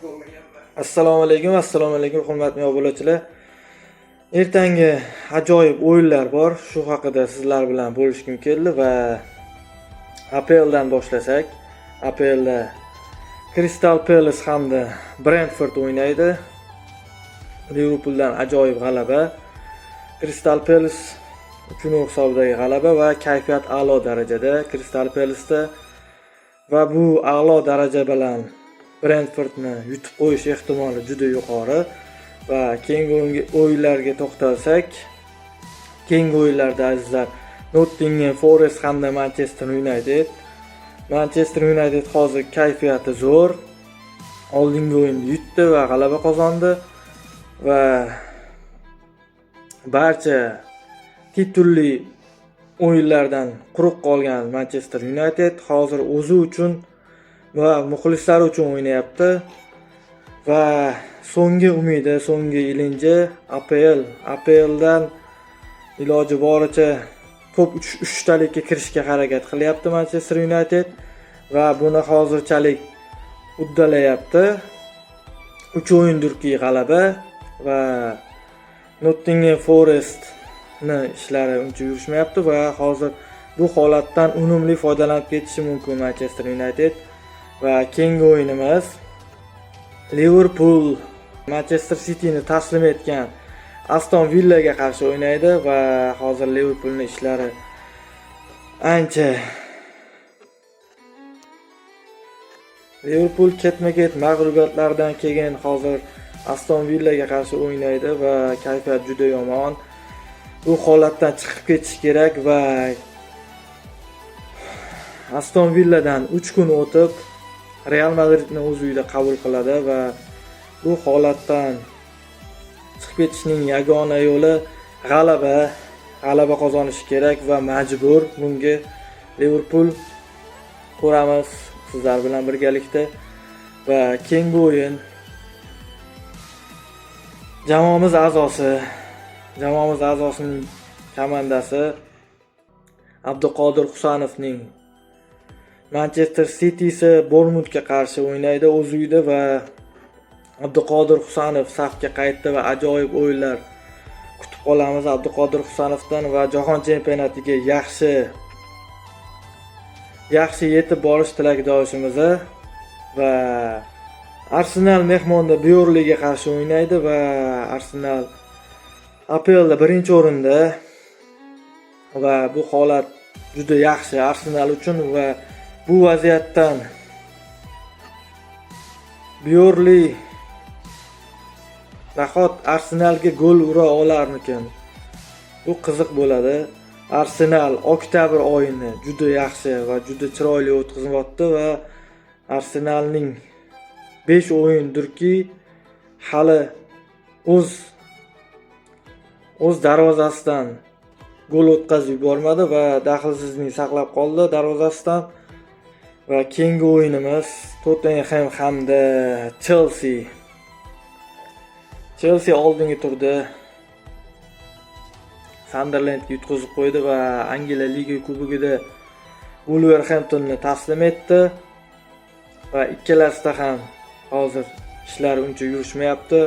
Assalomu alaykum hurmatli obunachilar. Ertangi ajoyib o'yinlar bor. Shu haqida sizlar bilan bo'lishkim keldi va APLdan boshlasak. APLda Crystal Palace hamda Brentford o'ynaydi. Liverpooldan ajoyib g'alaba. Crystal Palace uchun hisobdagi g'alaba va kayfiyat a'lo darajada Crystal Palace'da va bu a'lo daraja bilan Brentfordni yutib qo'yish ehtimoli juda yuqori va keyingi o'yinlarga to'xtalsak, keyingi o'yinlarda azizlar Nottingham Forest hamda Manchester United. Manchester United hozir kayfiyati zo'r. Oldingi o'yinda yutdi va g'alaba qozondi va barcha titulli o'yinlardan quruq qolgan Manchester United hozir o'zi uchun va muxlislar uchun o'ynayapti va so'nggi umidi, so'nggi ilinji APLdan iloji boricha top uchtalikka kirishga harakat qilyapti Manchester United va buni hozirchalik uddalayapti. 3 o'yindirki g'alaba va Nottingham Forest ishlari uncha yurishmayapti va hozir bu holatdan unumli foydalanib ketishi mumkin Manchester United. Va keyingi o'yinimiz Liverpool Manchester Cityni taslim etgan Aston Villaga qarshi o'ynaydi va hozir Liverpoolning ishlari ancha Liverpool ketma-ket mag'lubiyatlardan keyin hozir Aston Villaga qarshi o'ynaydi va kayfiyat juda yomon. Bu holatdan chiqib ketish kerak va Aston Villadan 3 kun o'tib Real Madridni o'z uyida qabul qiladi va bu holatdan chiqib ketishning yagona yo'li g'alaba qozonish kerak va majbur bunga Liverpool. Ko'ramiz sizlar bilan birgalikda va keyingi o'yin jamoamiz a'zosining komandasi Abduqodir Husanovning Manchester City'si Bournemouthga qarshi o'ynaydi o'z uyida va Abduqodir Husanov safga qaytdi va ajoyib o'yinlar kutib qolamiz Abduqodir Husanovdan va jahon chempionatiga yaxshi yetib borish tilakdoshimiz va Arsenal mehmonda Burnleyga qarshi o'ynaydi va Arsenal APLda birinchi o'rinda va bu holat juda yaxshi Arsenal uchun va bu vaziyatdan Burnley nahot Arsenalga gol ura olarmikan? Bu qiziq bo'ladi. Arsenal oktyabr oyini juda yaxshi va juda chiroyli o'tkazmoqda va Arsenalning 5 o'yindirki hali o'z darvozasidan gol o'tkazib yubormadi va daxlsizlik saqlab qoldi darvozasidan. Va keyingi o'yinimiz Tottenham hamda Chelsea oldingi turda Sunderlandga yutqazib qo'ydi va Angliya Liga Kubogida Wolverhamptonni taslim etdi va ikkalasida ham hozir ishlar uncha yurishmayapti.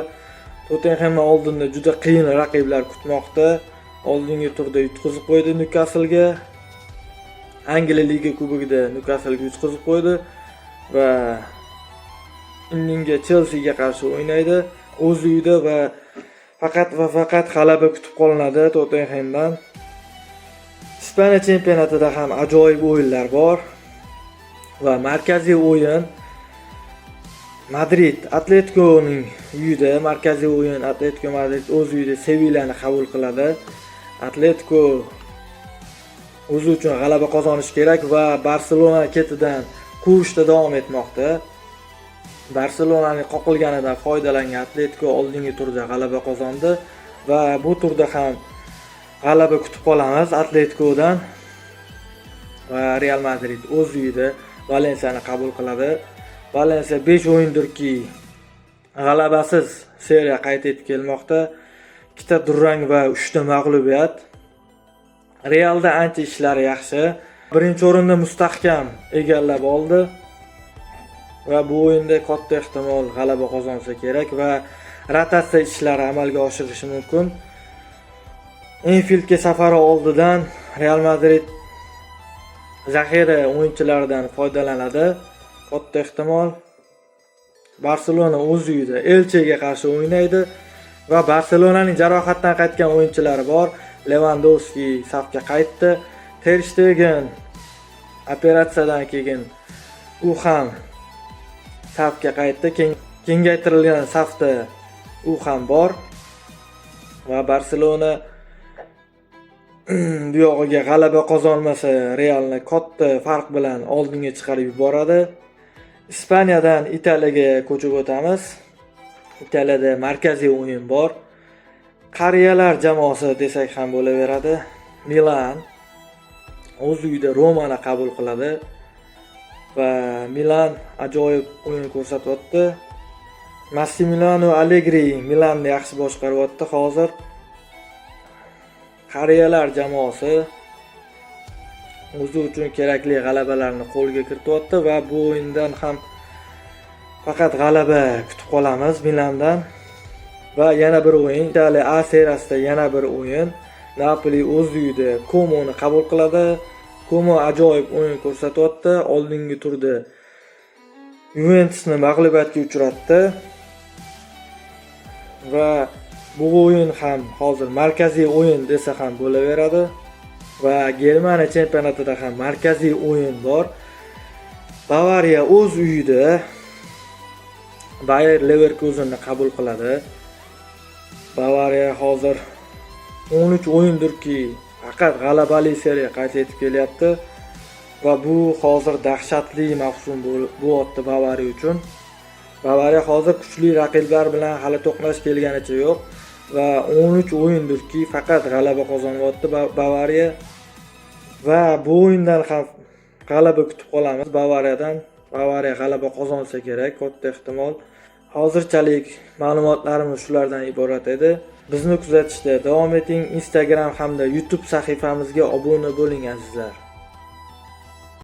Tottenhamni oldinda juda qiyin raqiblar kutmoqda. Oldingi turda yutqazib qo'ydi Newcastle-ga. Angliya Liga Kubogida Newcastle-ga yutqazib qo'ydi va indinga Chelsea-ga qarshi o'ynaydi o'z uyida va faqat g'alaba kutib qolinadi Tottenhamdan. Ispaniya chempionatida ham ajoyib o'yinlar bor va markaziy o'yin Madrid Atletico'ning uyida, markaziy o'yin Atletico Madrid o'z uyida Sevillani qabul qiladi. Atletico o'zi uchun g'alaba qozonish kerak va Barselona ketidan quvishda davom etmoqda. Barselonaning qoqilganidan foydalangan Atletico oldingi turda g'alaba qozondi va bu turda ham g'alaba kutib qolamiz Atletico'dan va Real Madrid o'z uyida Valensiyani qabul qiladi. Valensiya 5 o'yindirki g'alabasiz seriya qayd etib kelmoqda. 2 durang va 3 mag'lubiyat. Realda ancha ishlari yaxshi. Birinchi o'rinni mustahkam egallab oldi. va bu o'yinda katta ehtimol g'alaba qozonsa kerak va rotatsiya ishlari amalga oshirishi mumkin. Enfieldga safari oldidan Real Madrid zaxira o'yinchilaridan foydalanadi. Katta ehtimol Barselona o'z uyida Elchega qarshi o'ynaydi va Barselonaning jarohatdan qaytgan o'yinchilari bor. Lewandowski safga qaytdi. Ter Stegen operatsiyadan keyin u ham safga qaytdi. Kengaytirilgan safda u ham bor va Barselona bu yog'iga g'alaba qozonmasa Realni katta farq bilan oldinga chiqarib yuboradi. Ispaniyadan Italiyaga ko'chib o'tamiz. Italiyada markaziy o'yin bor. Qariyalar jamoasi desak ham bo'laveradi. Milan o'z uyida Romani qabul qiladi va Milan ajoyib o'yin ko'rsatyapti. Massimiliano Allegri Milanni yaxshi boshqaryapti hozir. Qariyalar jamoasi o'zi uchun kerakli g'alabalarni qo'lga kirityapti va bu o'yindan ham faqat g'alaba kutib qolamiz Milandan. Va yana bir o'yin, Italiya A seriyasida yana bir o'yin. Napoli o'z uyida Comoni qabul qiladi. Como ajoyib o'yin ko'rsatyapti. Oldingi turda Juventusni mag'lubiyatga uchratdi. Va bu o'yin ham hozir markaziy o'yin desa ham bo'laveradi. Va Germaniya chempionatida ham markaziy o'yin bor. Bavariya o'z uyida Bayer Leverkusenni qabul qiladi. Bavariya hozir 13 o'yindirki faqat g'alabali seriya qayd etib kelyapti va bu hozir dahshatli mavsum bo'lyapti Bavariya uchun. Bavariya hozir kuchli raqiblar bilan hali to'qnash kelganicha yo'q va 13 o'yindirki faqat g'alaba qozonyapti Bavariya va bu o'yindan ham g'alaba kutib qolamiz Bavariyadan. Bavariya g'alaba qozonsa kerak, katta ehtimol. Hozirchalik ma'lumotlarimiz shulardan iborat edi. Bizni kuzatishda davom eting. Instagram hamda YouTube sahifamizga obuna bo'ling azizlar.